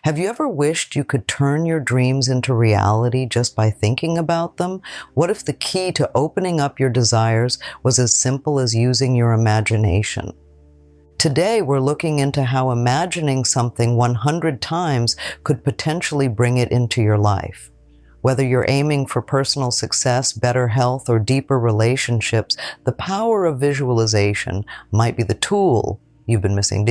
Have you ever wished you could turn your dreams into reality just by thinking about them? What if the key to opening up your desires was as simple as using your imagination? Today, we're looking into how imagining something 100 times could potentially bring it into your life. Whether you're aiming for personal success, better health, or deeper relationships, the power of visualization might be the tool you've been missing.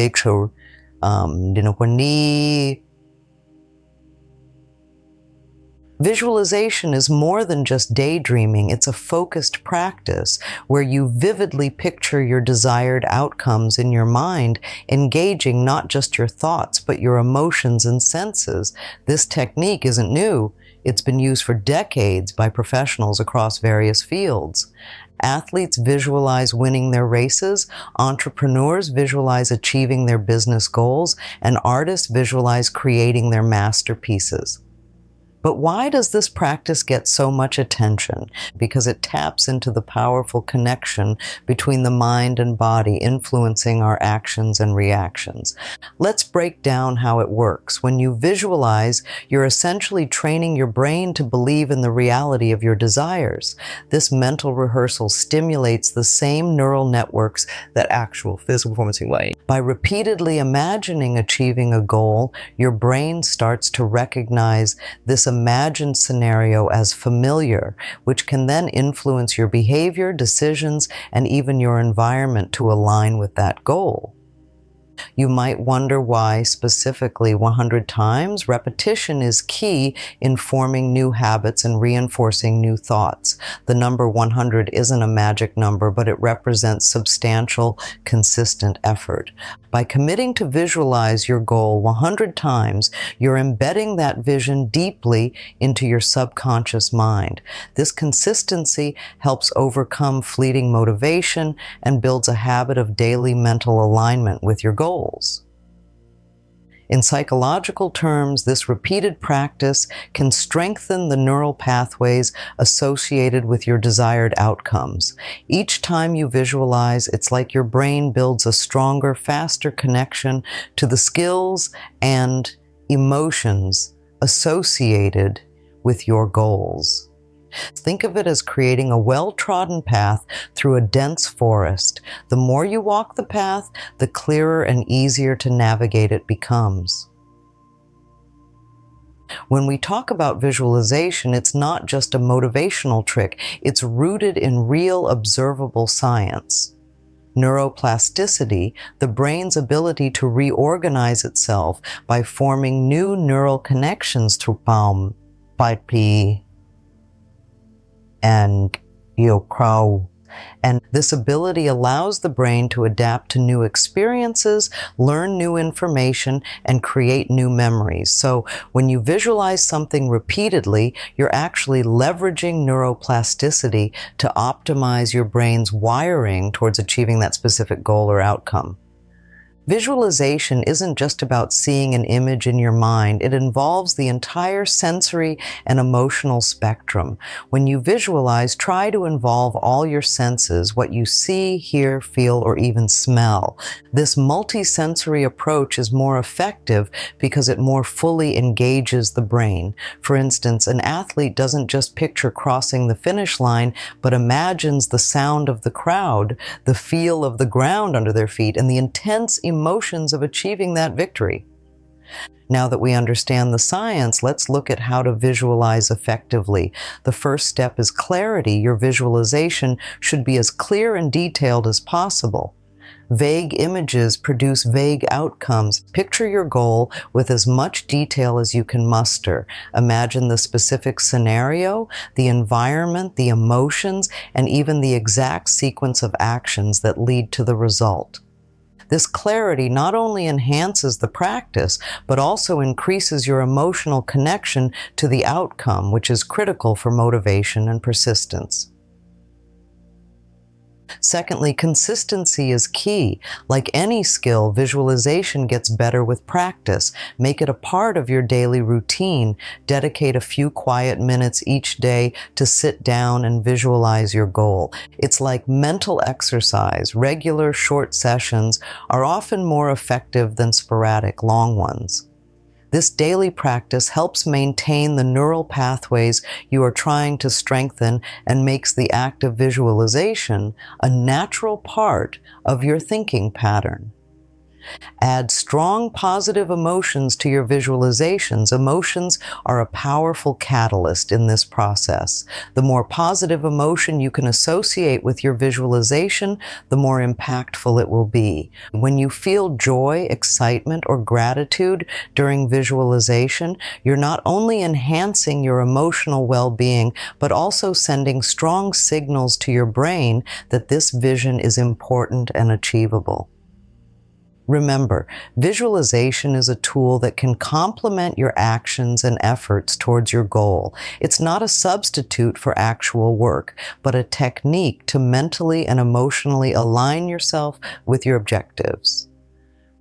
Visualization is more than just daydreaming. It's a focused practice where you vividly picture your desired outcomes in your mind, engaging not just your thoughts, but your emotions and senses. This technique isn't new. It's been used for decades by professionals across various fields. Athletes visualize winning their races, entrepreneurs visualize achieving their business goals, and artists visualize creating their masterpieces. But why does this practice get so much attention? Because it taps into the powerful connection between the mind and body, influencing our actions and reactions. Let's break down how it works. When you visualize, you're essentially training your brain to believe in the reality of your desires. This mental rehearsal stimulates the same neural networks that actual physical performance. By repeatedly imagining achieving a goal, your brain starts to recognize this imagined scenario as familiar, which can then influence your behavior, decisions, and even your environment to align with that goal. You might wonder why specifically 100 times. Repetition is key in forming new habits and reinforcing new thoughts. The number 100 isn't a magic number, but it represents substantial, consistent effort. By committing to visualize your goal 100 times, you're embedding that vision deeply into your subconscious mind. This consistency helps overcome fleeting motivation and builds a habit of daily mental alignment with your goals. In psychological terms, this repeated practice can strengthen the neural pathways associated with your desired outcomes. Each time you visualize, it's like your brain builds a stronger, faster connection to the skills and emotions associated with your goals. Think of it as creating a well-trodden path through a dense forest. The more you walk the path, the clearer and easier to navigate it becomes. When we talk about visualization, it's not just a motivational trick. It's rooted in real, observable science. Neuroplasticity, the brain's ability to reorganize itself by forming new neural connections to and crow. And this ability allows the brain to adapt to new experiences, learn new information, and create new memories. So when you visualize something repeatedly, you're actually leveraging neuroplasticity to optimize your brain's wiring towards achieving that specific goal or outcome. Visualization isn't just about seeing an image in your mind. It involves the entire sensory and emotional spectrum. When you visualize, try to involve all your senses, what you see, hear, feel, or even smell. This multisensory approach is more effective because it more fully engages the brain. For instance, an athlete doesn't just picture crossing the finish line, but imagines the sound of the crowd, the feel of the ground under their feet, and the intense emotions of achieving that victory. Now that we understand the science, let's look at how to visualize effectively. The first step is clarity. Your visualization should be as clear and detailed as possible. Vague images produce vague outcomes. Picture your goal with as much detail as you can muster. Imagine the specific scenario, the environment, the emotions, and even the exact sequence of actions that lead to the result. This clarity not only enhances the practice, but also increases your emotional connection to the outcome, which is critical for motivation and persistence. Secondly, consistency is key. Like any skill, visualization gets better with practice. Make it a part of your daily routine. Dedicate a few quiet minutes each day to sit down and visualize your goal. It's like mental exercise. Regular short sessions are often more effective than sporadic long ones. This daily practice helps maintain the neural pathways you are trying to strengthen and makes the act of visualization a natural part of your thinking pattern. Add strong positive emotions to your visualizations. Emotions are a powerful catalyst in this process. The more positive emotion you can associate with your visualization, the more impactful it will be. When you feel joy, excitement, or gratitude during visualization, you're not only enhancing your emotional well-being, but also sending strong signals to your brain that this vision is important and achievable. Remember, visualization is a tool that can complement your actions and efforts towards your goal. It's not a substitute for actual work, but a technique to mentally and emotionally align yourself with your objectives.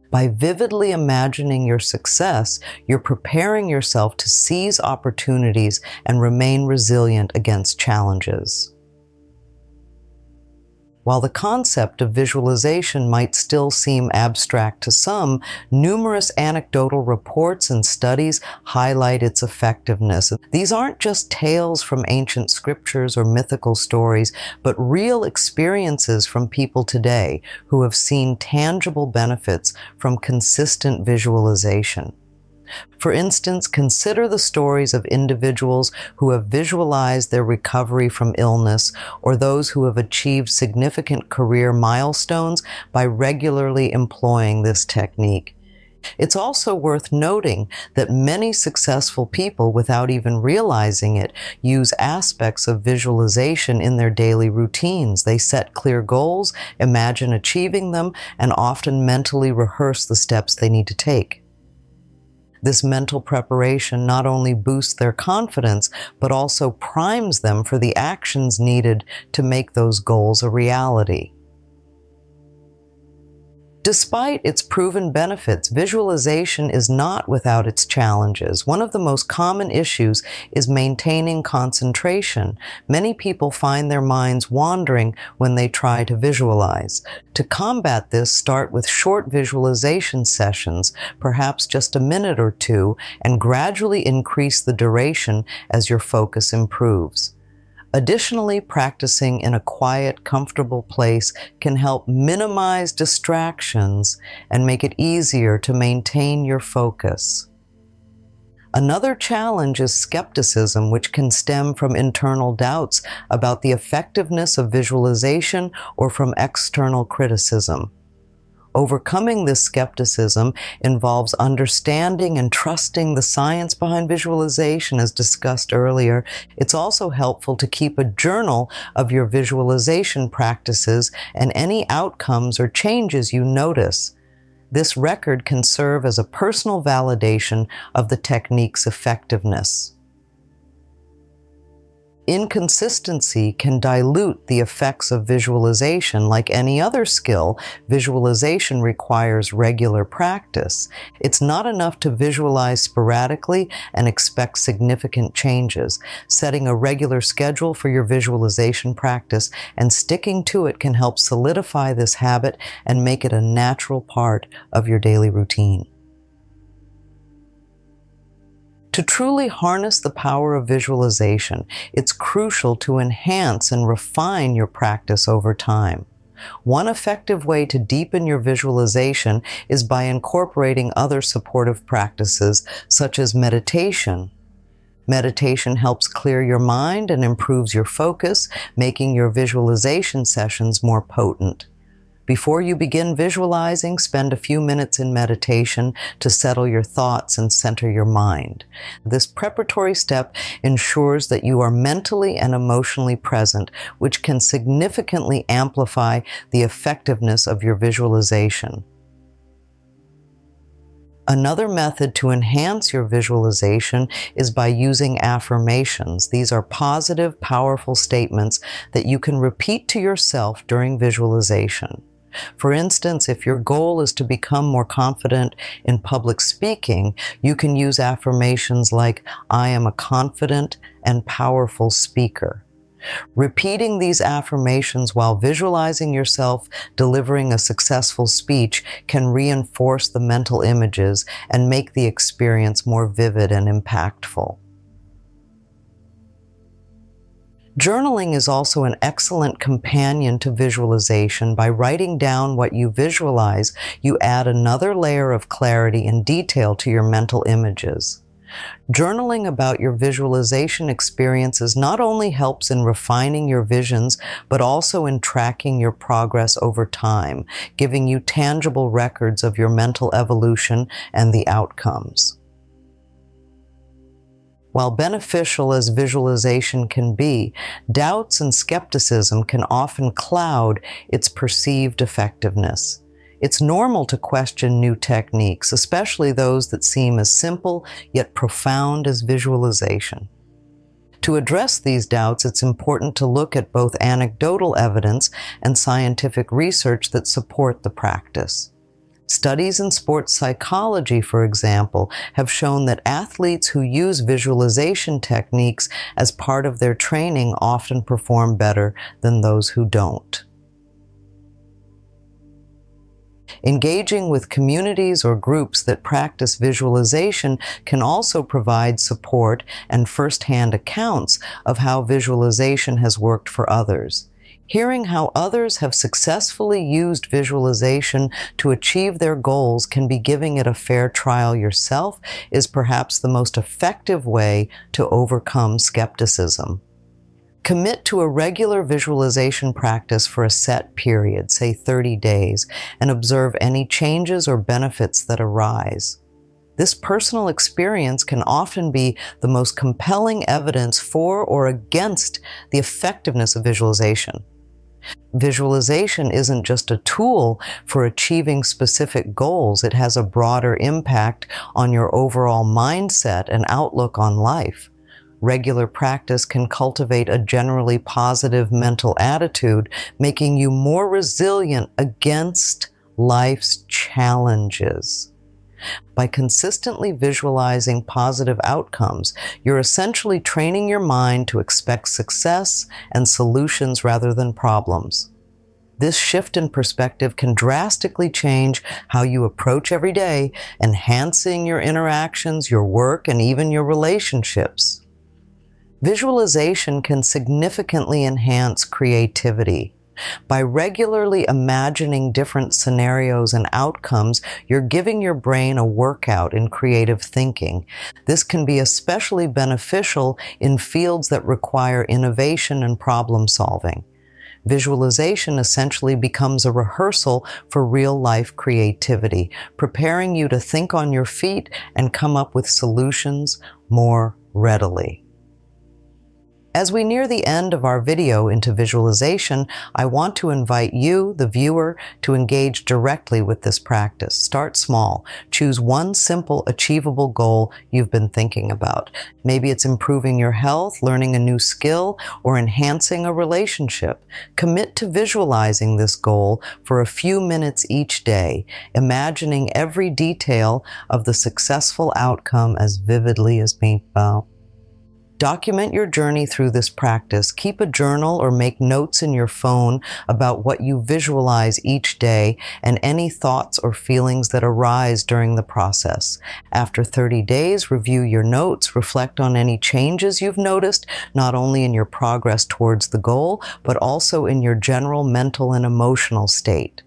By vividly imagining your success, you're preparing yourself to seize opportunities and remain resilient against challenges. While the concept of visualization might still seem abstract to some, numerous anecdotal reports and studies highlight its effectiveness. These aren't just tales from ancient scriptures or mythical stories, but real experiences from people today who have seen tangible benefits from consistent visualization. For instance, consider the stories of individuals who have visualized their recovery from illness, or those who have achieved significant career milestones by regularly employing this technique. It's also worth noting that many successful people, without even realizing it, use aspects of visualization in their daily routines. They set clear goals, imagine achieving them, and often mentally rehearse the steps they need to take. This mental preparation not only boosts their confidence, but also primes them for the actions needed to make those goals a reality. Despite its proven benefits, visualization is not without its challenges. One of the most common issues is maintaining concentration. Many people find their minds wandering when they try to visualize. To combat this, start with short visualization sessions, perhaps just a minute or two, and gradually increase the duration as your focus improves. Additionally, practicing in a quiet, comfortable place can help minimize distractions and make it easier to maintain your focus. Another challenge is skepticism, which can stem from internal doubts about the effectiveness of visualization or from external criticism. Overcoming this skepticism involves understanding and trusting the science behind visualization, as discussed earlier. It's also helpful to keep a journal of your visualization practices and any outcomes or changes you notice. This record can serve as a personal validation of the technique's effectiveness. Inconsistency can dilute the effects of visualization. Like any other skill, visualization requires regular practice. It's not enough to visualize sporadically and expect significant changes. Setting a regular schedule for your visualization practice and sticking to it can help solidify this habit and make it a natural part of your daily routine. To truly harness the power of visualization, it's crucial to enhance and refine your practice over time. One effective way to deepen your visualization is by incorporating other supportive practices, such as meditation. Meditation helps clear your mind and improves your focus, making your visualization sessions more potent. Before you begin visualizing, spend a few minutes in meditation to settle your thoughts and center your mind. This preparatory step ensures that you are mentally and emotionally present, which can significantly amplify the effectiveness of your visualization. Another method to enhance your visualization is by using affirmations. These are positive, powerful statements that you can repeat to yourself during visualization. For instance, if your goal is to become more confident in public speaking, you can use affirmations like, "I am a confident and powerful speaker." Repeating these affirmations while visualizing yourself delivering a successful speech can reinforce the mental images and make the experience more vivid and impactful. Journaling is also an excellent companion to visualization. By writing down what you visualize, you add another layer of clarity and detail to your mental images. Journaling about your visualization experiences not only helps in refining your visions, but also in tracking your progress over time, giving you tangible records of your mental evolution and the outcomes. While beneficial as visualization can be, doubts and skepticism can often cloud its perceived effectiveness. It's normal to question new techniques, especially those that seem as simple yet profound as visualization. To address these doubts, it's important to look at both anecdotal evidence and scientific research that support the practice. Studies in sports psychology, for example, have shown that athletes who use visualization techniques as part of their training often perform better than those who don't. Engaging with communities or groups that practice visualization can also provide support and first-hand accounts of how visualization has worked for others. Hearing how others have successfully used visualization to achieve their goals can be giving it a fair trial yourself is perhaps the most effective way to overcome skepticism. Commit to a regular visualization practice for a set period, say 30 days, and observe any changes or benefits that arise. This personal experience can often be the most compelling evidence for or against the effectiveness of visualization. Visualization isn't just a tool for achieving specific goals, it has a broader impact on your overall mindset and outlook on life. Regular practice can cultivate a generally positive mental attitude, making you more resilient against life's challenges. By consistently visualizing positive outcomes, you're essentially training your mind to expect success and solutions rather than problems. This shift in perspective can drastically change how you approach every day, enhancing your interactions, your work, and even your relationships. Visualization can significantly enhance creativity. By regularly imagining different scenarios and outcomes, you're giving your brain a workout in creative thinking. This can be especially beneficial in fields that require innovation and problem solving. Visualization essentially becomes a rehearsal for real-life creativity, preparing you to think on your feet and come up with solutions more readily. As we near the end of our video into visualization, I want to invite you, the viewer, to engage directly with this practice. Start small. Choose one simple, achievable goal you've been thinking about. Maybe it's improving your health, learning a new skill, or enhancing a relationship. Commit to visualizing this goal for a few minutes each day, imagining every detail of the successful outcome as vividly as paintball. Document your journey through this practice. Keep a journal or make notes in your phone about what you visualize each day and any thoughts or feelings that arise during the process. After 30 days, review your notes, reflect on any changes you've noticed, not only in your progress towards the goal, but also in your general mental and emotional state.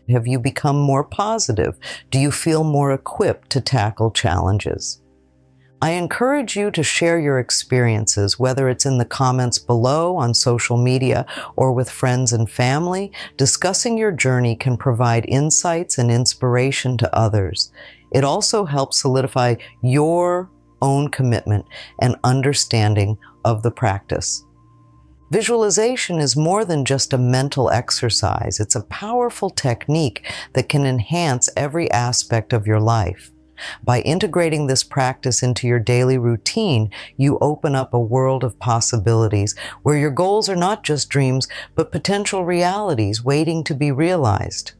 Have you become more positive? Do you feel more equipped to tackle challenges? I encourage you to share your experiences, whether it's in the comments below on social media or with friends and family. Discussing your journey can provide insights and inspiration to others. It also helps solidify your own commitment and understanding of the practice. Visualization is more than just a mental exercise. It's a powerful technique that can enhance every aspect of your life. By integrating this practice into your daily routine, you open up a world of possibilities where your goals are not just dreams, but potential realities waiting to be realized.